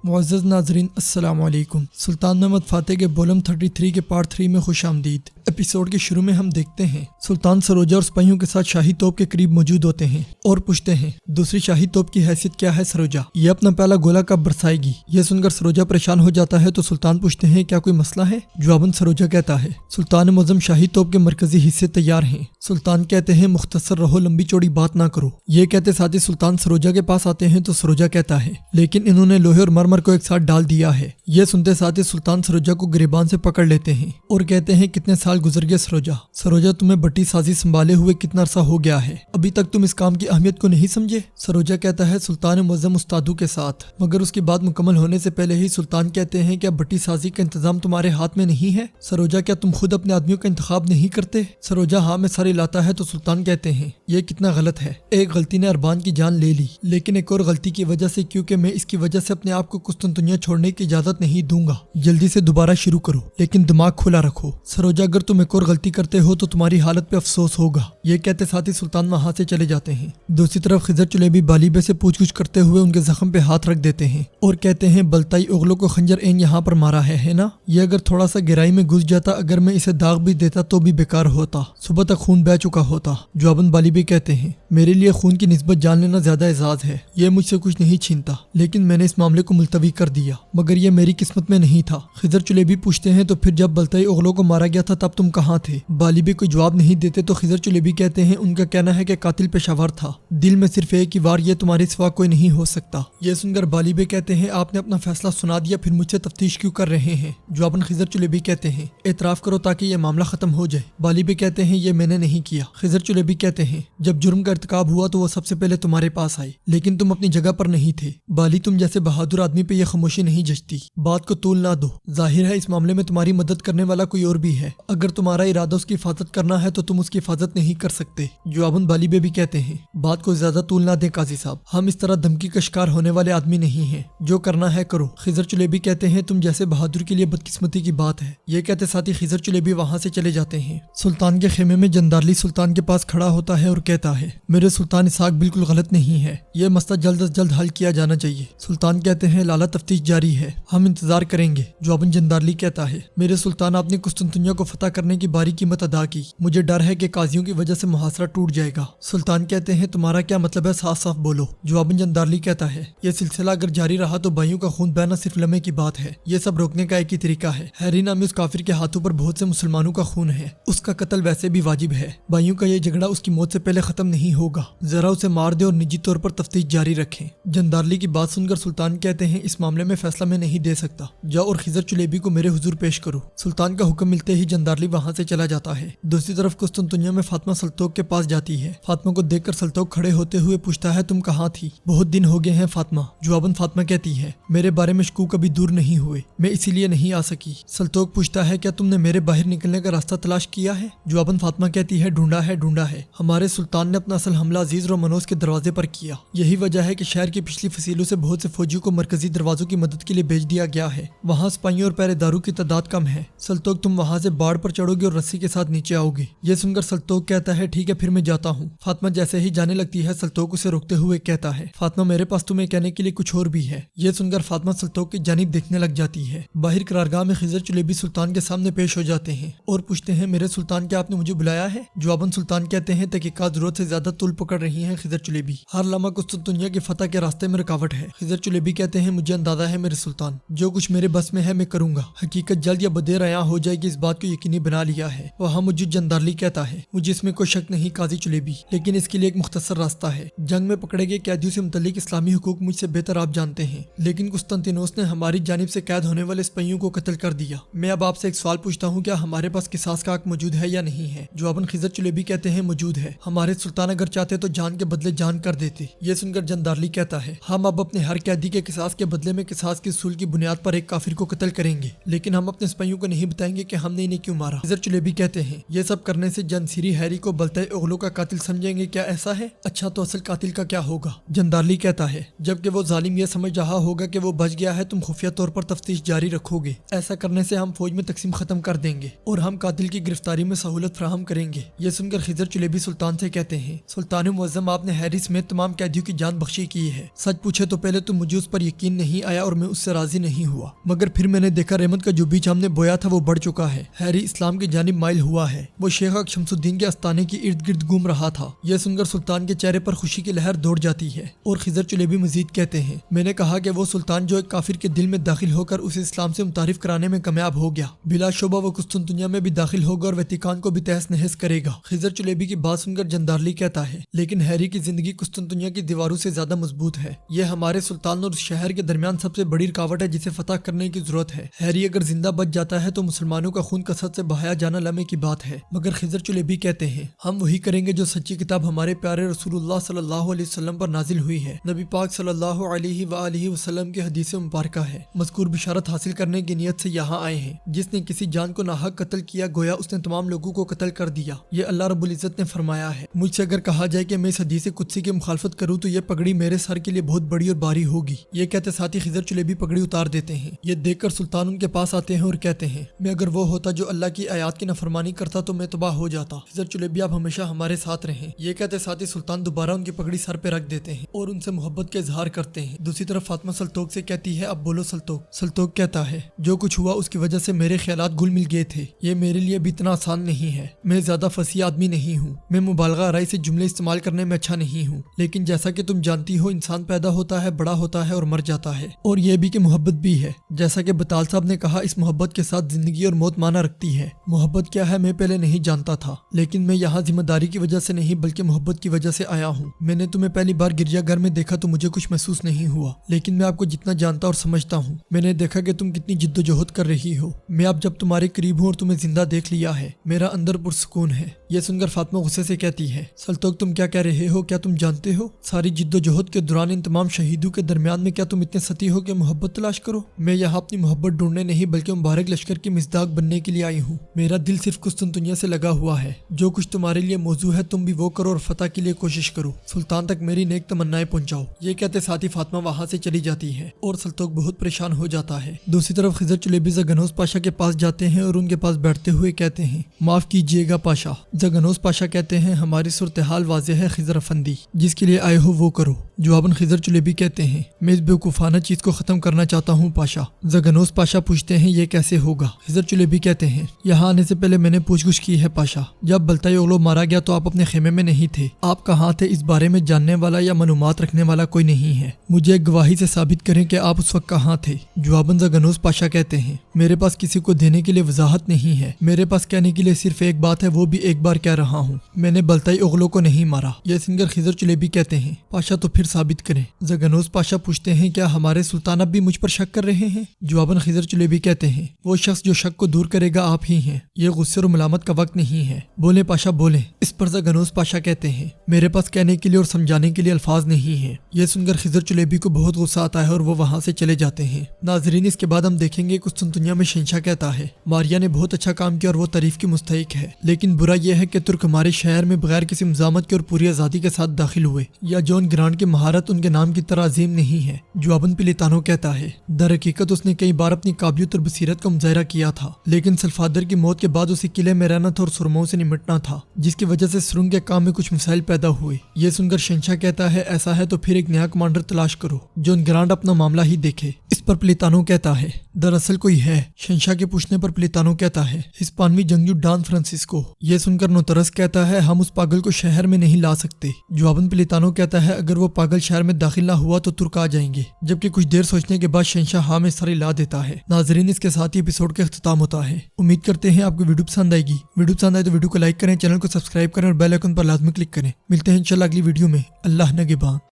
मुअज़्ज़ज़ नाज़रीन अस्सलाम वालेकुम। सुल्तान महमद फ़ातह के वॉल्यूम 33 के पार्ट 3 में खुश आमदीद। एपिसोड के शुरू में हम देखते हैं सुल्तान सरोजा और सिपाहियों के साथ शाही तोप के करीब मौजूद होते हैं और पूछते हैं दूसरी शाही तोप की हैसियत क्या है सरोजा, ये अपना पहला गोला कब बरसाएगी। यह सुनकर सरोजा परेशान हो जाता है तो सुल्तान पूछते हैं क्या कोई मसला है। जवाबन सरोजा कहता है सुल्तान मुअज़्ज़म शाही तोप के मरकजी हिस्से तैयार हैं। सुल्तान कहते हैं मुख्तसर रहो, लंबी चौड़ी बात ना करो। ये कहते साथ ही सुल्तान सरोजा के पास आते हैं तो सरोजा कहता है लेकिन इन्होंने लोहे और मरमर को एक साथ डाल दिया है। यह सुनते साथ ही सुल्तान सरोजा को गिरेबान से पकड़ लेते हैं और कहते हैं कितने साल गुजर गए सरोजा। सरोजा तुम्हें भट्टी साजी संभाले हुए कितना अरसा हो गया है, अभी तक तुम इस काम की अहमियत को नहीं समझे। सरोजा कहता है सुल्तान मुअज़्ज़म उस्तादू के साथ, मगर उसकी बात मुकम्मल होने से पहले ही सुल्तान कहते हैं क्या भट्टी साजी का इंतजाम तुम्हारे हाथ में नहीं है। सरोजा क्या तुम खुद अपने आदमियों का इंतखाब नहीं करते। सरोजा हाँ में सर हिलाता है तो सुल्तान कहते हैं ये कितना गलत है। एक गलती ने अरबान की जान ले ली, लेकिन एक और गलती की वजह से, क्योंकि मैं इसकी वजह से अपने आप को कुस्तुनतुनिया छोड़ने की इजाजत नहीं दूंगा। जल्दी से दोबारा शुरू करो, लेकिन दिमाग खुला रखो। सरोजा अगर तुम एक और गलती करते हो तो तुम्हारी हालत पे अफसोस होगा। ये कहते साथ ही सुल्तान वहां से चले जाते हैं। दूसरी तरफ खिजर चुलेबी बालिबे से पूछ करते हुए उनके जख्म पे हाथ रख देते हैं और कहते हैं बलताई उगलों को खंजर एन यहाँ पर मारा है ना। ये अगर थोड़ा सा गहराई में घुस जाता, अगर मैं इसे दाग भी देता तो भी बेकार होता, सुबह तक खून बह चुका होता। जवाबन बालिबे कहते हैं मेरे लिए खून की निस्बत जान लेना ज्यादा एजाज है। ये मुझसे कुछ नहीं छीनता, लेकिन मैंने इस मामले को मुलतवी कर दिया, मगर ये मेरी किस्मत में नहीं था। खिजर चुलेबी पूछते हैं तो फिर जब बलताई उगलों को मारा गया था तब तुम कहाँ थे। बालिबे कोई जवाब नहीं देते तो खिजर चुलेबी कहते हैं उनका कहना है कि कातिल पेशावर था, दिल में सिर्फ एक ही वार, ये तुम्हारे सिवा कोई नहीं हो सकता। ये सुनकर बालिबे कहते हैं आपने अपना फैसला सुना दिया, फिर मुझसे तफ्तीश क्यों कर रहे हैं। जवाबन खिजर चुलेबी कहते हैं एतराफ करो ताकि ये मामला खत्म हो जाए। बालिबे कहते हैं ये मैंने नहीं किया। खिजर चुलेबी कहते हैं जब जुर्म का इर्तिकाब हुआ तो वो सबसे पहले तुम्हारे पास आए, लेकिन तुम अपनी जगह पर नहीं थे। बाली तुम जैसे बहादुर आदमी पे ये खामोशी नहीं जचती, बात को तूल ना दो। जाहिर है इस मामले में तुम्हारी मदद करने वाला कोई और भी है, अगर तुम्हारा इरादा उसकी हिफाजत करना है तो तुम उसकी हिफाजत नहीं कर सकते। जवाबन बालिबे भी कहते हैं बात को ज्यादा तूल ना दें काजी साहब, हम इस तरह धमकी का शिकार होने वाले आदमी नहीं हैं, जो करना है करो। खिजर चुलेबी कहते हैं तुम जैसे बहादुर के लिए बदकिस्मती की बात है। ये कहते साथ ही खिजर चुलेबी वहां से चले जाते हैं। सुल्तान के खेमे में जंदारली सुल्तान के पास खड़ा होता है और कहता है मेरे सुल्तान इसहाक बिल्कुल गलत नहीं है, ये मसला जल्द अज जल्द हल किया जाना चाहिए। सुल्तान कहते हैं लाला तफ्तीश जारी है, हम इंतजार करेंगे। जवाबन जंदारली कहता है मेरे सुल्तान आपने कुस्तुनतुनिया को फतह करने की भारी कीमत अदा की, मुझे डर है कि काजियों की वजह से मुहासरा टूट जाएगा। सुल्तान कहते हैं तुम्हारा क्या मतलब है, साफ साफ बोलो। जवाबन जंदारली कहता है यह सिलसिला अगर जारी रहा तो भाइयों का खून बहना सिर्फ लम्हे की बात है, ये सब रोकने का एक ही तरीका है। हैरी नामी उस काफिर के हाथों पर बहुत से मुसलमानों का खून है, उसका कत्ल वैसे भी वाजिब है। भाइयों का ये झगड़ा उसकी मौत से पहले खत्म नहीं होगा, जरा उसे मार दे और निजी तौर पर तफ्तीश जारी रखें। जंदारली की बात सुनकर सुल्तान कहते हैं इस मामले में फैसला मैं नहीं दे सकता, जाओ और खिजर चुलेबी को मेरे हुजूर पेश करो। सुल्तान का हुक्म मिलते ही जंदारली वहां से चला जाता है। दूसरी तरफ कुस्तुनतुनिया में फातिमा सल्तोक के पास जाती है। फातिमा को देखकर सल्तोक खड़े होते हुए पूछता है तुम कहाँ थी, बहुत दिन हो गए हैं फातिमा। जवाबन फातिमा कहती है मेरे बारे में शकूक कभी दूर नहीं हुए, मैं इसीलिए नहीं आ सकी। सल्तोक पूछता है क्या तुमने मेरे बाहर निकलने का रास्ता तलाश किया है। जवाबन फातिमा कहती है ढूंढा है। हमारे सुल्तान ने अपना असल हमला अजीज रोमनोस के दरवाजे पर किया, यही वजह है कि शहर की पिछली फसीलों से बहुत से फौजियों को मरकजी दरवाजों की मदद के लिए भेज दिया गया है। वहाँ सिपाहियों और पहरेदारों की तादाद कम है। सल्तोक तुम वहाँ से बाढ़ पर चढ़ोगे और रस्सी के साथ नीचे आओगे। ये सुनकर सल्तोक कहता है ठीक है फिर मैं जाता हूँ। फातिमा जैसे ही जाने लगती है सल्तोक उसे रोकते हुए कहता है फातिमा मेरे पास तुम्हें कहने के लिए कुछ और भी है। ये सुनकर फातिमा सल्तोक की जानिब देखने लग जाती है। बाहर करारगाह में खिजर चुलेबी सुल्तान के सामने पेश हो जाते हैं और पूछते हैं मेरे सुल्तान क्या आपने मुझे बुलाया है। जवाबन सुल्तान कहते हैं तहकीकात जरूरत से ज्यादा तुल पकड़ रही है खिजर चुलेबी, हर लम्हा कुस्तुनतुनिया की फतह के रास्ते में रुकावट है। खिजर चुलेबी कहते हैं मुझे अंदाजा है मेरे सुल्तान, जो कुछ मेरे बस में है मैं करूंगा, हकीकत जल्द या बदेर आया हो जाएगी, इस बात को यकीनी बना लिया है। वहाँ मुझे जंदारली कहता है मुझे इसमें कोई शक नहीं काजी चुलेबी, लेकिन इसके लिए एक मुख्तसर रास्ता है। जंग में पकड़े गए कैदियों से मुतल्लिक इस्लामी हुकूक मुझसे बेहतर आप जानते हैं, लेकिन कुस्तुनतिनोस ने हमारी जानिब से कैद होने वाले सिपाहियों को कत्ल कर दिया। मैं अब आपसे एक सवाल पूछता हूँ, क्या हमारे पास किसास का हक मौजूद है या नहीं है। जवाबन खिजर चुलेबी कहते हैं मौजूद है, हमारे सुल्तान अगर चाहते तो जान के बदले जान कर देते। ये सुनकर जंदारली कहता है हम अब अपने हर कैदी के किसास के बदले में किसास के उसूल की बुनियाद पर एक काफिर को कत्ल करेंगे, लेकिन हम अपने सिपाहियों को नहीं बताएंगे कि हमने इन्हें क्यों मारा। खिजर चुलेबी कहते हैं ये सब करने से जंसीरी हैरी को बलताई उगलों का कातिल समझेंगे, क्या ऐसा है। अच्छा तो असल कातिल का क्या होगा। जंदारली कहता है जबकि वो जालिम ये समझ रहा होगा कि वो बच गया है तुम खुफिया तौर पर तफ्तीश जारी रखोगे, ऐसा करने से हम फौज में तकसीम खत्म कर देंगे और हम कातिल की गिरफ्तारी में सहूलत फराहम करेंगे। ये सुनकर खिजर चुलेबी सुल्तान से कहते हैं सुल्तान मुअज़्ज़म आपने हैरी समेत तमाम कैदियों की जान बख्शी की है, सच पूछे तो पहले तुम मुझे उस पर यकीन नहीं आया और मैं उससे राजी नहीं हुआ, मगर फिर मैंने देखा रहमत का जो बीज हमने बोया था वो बढ़ चुका है। हैरी इस्लाम की जानिब माइल हुआ है। वो शेख शमसुद्दीन के आस्थाने के इर्द गिर्द घूम रहा था। यह सुनकर सुल्तान के चेहरे पर खुशी की लहर दौड़ जाती है। और खिजर चुलेबी मजीद कहते हैं, मैंने कहा कि वो सुल्तान जो एक काफिर के दिल में दाखिल होकर उसे इस्लाम से मुतारिफ कराने में कामयाब हो गया, बिला शुबा वो कुस्तुनतुनिया में भी दाखिल होगा और वैतिकान को भी तहस नहस करेगा। खिजर चुलेबी की बात सुनकर जंदारली कहता है, लेकिन हैरी की जिंदगी कुस्तुनतुनिया की दीवारों से ज्यादा मजबूत है। यह हमारे सुल्तान और शहर के दरमियान सबसे बड़ी रुकावट है जिसे फतह करने की जरूरत है। हैरी अगर जिंदा बच जाता है तो मुसलमानों का खून कसरत से बहाया जाना लम्हे की बात है। मगर खिजर चुलेबी कहते हैं, हम वही करेंगे जो सच्ची किताब हमारे प्यारे रसूलुल्लाह सल्लल्लाहु अलैहि वसल्लम पर नाजिल हुई है। नबी पाक सल्लल्लाहु अलैहि वसल्लम की हदीस मुबारका है। मज़कूर बिशारत हासिल करने की नियत से यहाँ आए हैं। जिसने किसी जान को नाहक कत्ल किया गोया उसने तमाम लोगों को कत्ल कर दिया। ये अल्लाह रब्बुल इज्जत ने फरमाया है। मुझसे अगर कहा जाए कि मैं इस हदीस कुदसी की मुखालफत करूँ तो यह पगड़ी मेरे सर के लिए बहुत बड़ी और भारी होगी। ये कहते साथ ही खिजर चुलेबी पगड़ी उतार देते हैं। ये देखकर सुल्तान उनके पास आते हैं और कहते हैं, मैं अगर वो होता जो अल्लाह की आयात की नफरमानी करता तो मैं तबाह हो जाता। खिजर चुलेबी आप हमेशा हमारे साथ रहें। ये कहते साथ ही सुल्तान दोबारा उनकी पगड़ी सर पे रख देते हैं और उनसे मोहब्बत का इजहार करते हैं। दूसरी तरफ फातिमा सल्तोक से कहती है, अब बोलो सल्तोक। सल्तोक कहता है, जो कुछ हुआ उसकी वजह से मेरे ख्यालात घुल मिल गए थे। ये मेरे लिए भी इतना आसान नहीं है। मैं ज्यादा फसी आदमी नहीं हूँ। मैं मुबालगा आराई से जुमले इस्तेमाल करने में अच्छा नहीं हूँ। लेकिन जैसा कि तुम जानती हो, इंसान पैदा होता है, बड़ा होता है और मर जाता है। और ये भी कि मोहब्बत भी है। जैसा कि बताल साहब ने कहा, इस मोहब्बत के साथ जिंदगी और मौत माना रखती है। मोहब्बत क्या है मैं पहले नहीं जानता था, लेकिन मैं यहाँ जिम्मेदारी की वजह से नहीं बल्कि मोहब्बत की वजह से आया हूँ। मैंने तुम्हें पहली बार गिरजाघर में देखा तो मुझे कुछ महसूस नहीं हुआ, लेकिन मैं आपको जितना जानता और समझता हूँ, मैंने देखा कि तुम कितनी जिद्दोजहद कर रही हो। मैं अब जब तुम्हारे करीब हूँ और तुम्हें जिंदा देख लिया है, मेरा अंदर पुरसुकून है। यह सुनकर फातिमा गुस्से से कहती है, सल्तोक तुम क्या कह रहे हो? क्या तुम जानते हो सारी जिद्दोजहद के दौरान इन तमाम शहीदों के दरमियान में क्या तुम इतने सती हो कि मोहब्बत तलाश करो? मैं यहाँ अपनी मोहब्बत ढूंढने नहीं बल्कि मुबारक लश्कर की मिसदाक बनने के लिए आई हूँ। मेरा दिल सिर्फ कुस्तुनतुनिया से लगा हुआ है। जो कुछ तुम्हारे लिए मौजू है तुम भी वो करो और फतह के लिए कोशिश करो। सुल्तान तक मेरी नेक तमन्नाएं पहुंचाओ। ये कहते साथ ही फातिमा वहाँ से चली जाती है और सल्तोक बहुत परेशान हो जाता है। दूसरी तरफ खिजर चुलेबी ज़गनौस पाशा के पास जाते हैं और उनके पास बैठते हुए कहते हैं, माफ कीजिएगा पाशा। ज़गनौस पाशा कहते हैं, हमारी सूरत हाल वाज़ेह है खिजर अफंदी, जिसके लिए आए हो वो करो। जवाबन खिजर चुलेबी कहते हैं, मैं इस बेवकूफ़ाना चीज को खत्म करना चाहता हूँ पाशा। ज़गनौस पाशा पूछते हैं, ये कैसे होगा? खिजर चुलेबी कहते हैं, यहाँ आने से पहले मैंने पूछगुछ की है पाशा। जब बलताई ओगलो मारा गया तो आप अपने खेमे में नहीं थे। आप कहाँ थे इस बारे में जानने वाला या मालूमात रखने वाला कोई नहीं है। मुझे गवाही से साबित करें कि आप उस वक्त कहाँ थे। जवाबन ज़गनौस पाशा कहते हैं, मेरे पास किसी को देने के लिए वजाहत नहीं है। मेरे पास कहने के लिए सिर्फ एक बात है, वो भी एक बार कह रहा हूँ, मैंने बलताई ओगलो को नहीं मारा। यह सुनकर खिजर चुलेबी कहते हैं, पाशा तो फिर साबित करें। ज़गनौस पाशा पूछते हैं, क्या हमारे सुल्तान अब भी मुझ पर शक कर रहे हैं? जवाबन खिजर चुलेबी कहते हैं, वो शख्स जो शक को दूर करेगा आप ही हैं। ये गुस्से और मलामत का वक्त नहीं है। बोले पाशा बोले। इस पर ज़गनौस पाशा कहते हैं, मेरे पास कहने के लिए और समझाने के लिए अल्फाज नहीं है। यह सुनकर खिजर चुलेबी को बहुत गुस्सा आता है और वो वहाँ से चले जाते हैं। नाजरीन, इसके बाद हम देखेंगे कुस्तुनतुनिया में शहंशाह कहता है, मारिया ने बहुत अच्छा काम किया और वो तारीफ की मुस्तहिक है, लेकिन बुरा यह है कि तुर्क हमारे शहर में बगैर किसी मज़ामत के और पूरी आज़ादी के साथ दाखिल हुए। या जॉन ग्रांट की महारत उनके नाम की तरह अजीम नहीं है। जवाबन पिलितानो कहता है, दर हकीकत उसने कई बार अपनी काबिलियत और बसीरत का मुजाहिरा किया था, लेकिन सल्फादर की मौत के बाद उसे किले में रहना था और सुरमाओं से निपटना था, जिसकी वजह से सुरंग के काम में कुछ मसाइल पैदा हुए। ये सुनकर शहंशाह कहता है, ऐसा है तो फिर एक नया कमांडर तलाश करो। जॉन ग्रांट अपना मामला ही देखे। इस पर पिलितानो कहता है, दरअसल कोई है। शहंशाह के पूछने पर पिलितानो कहता है, हिस्पानवी जंगजू डॉन फ्रांसिस्को। ये सुनकर नोतरस कहता है, हम उस पागल को शहर में नहीं ला सकते। जवाबन पिलितानो कहता है, अगर वो पागल शहर में दाखिल ना हुआ तो तुर्क आ जाएंगे। जबकि कुछ देर सोचने के बाद शहंशाह हाँ में सर ला देता है। नाजरीन, इसके साथ ही एपिसोड का इख्तिताम होता है। उम्मीद करते हैं आपको वीडियो पसंद आएगी। वीडियो पसंद आए तो वीडियो को लाइक करें, चैनल को सब्सक्राइब करें और बेल आइकन पर लाजमी क्लिक करें। मिलते हैं इंशाल्लाह अगली वीडियो में। अल्लाह नगेबान।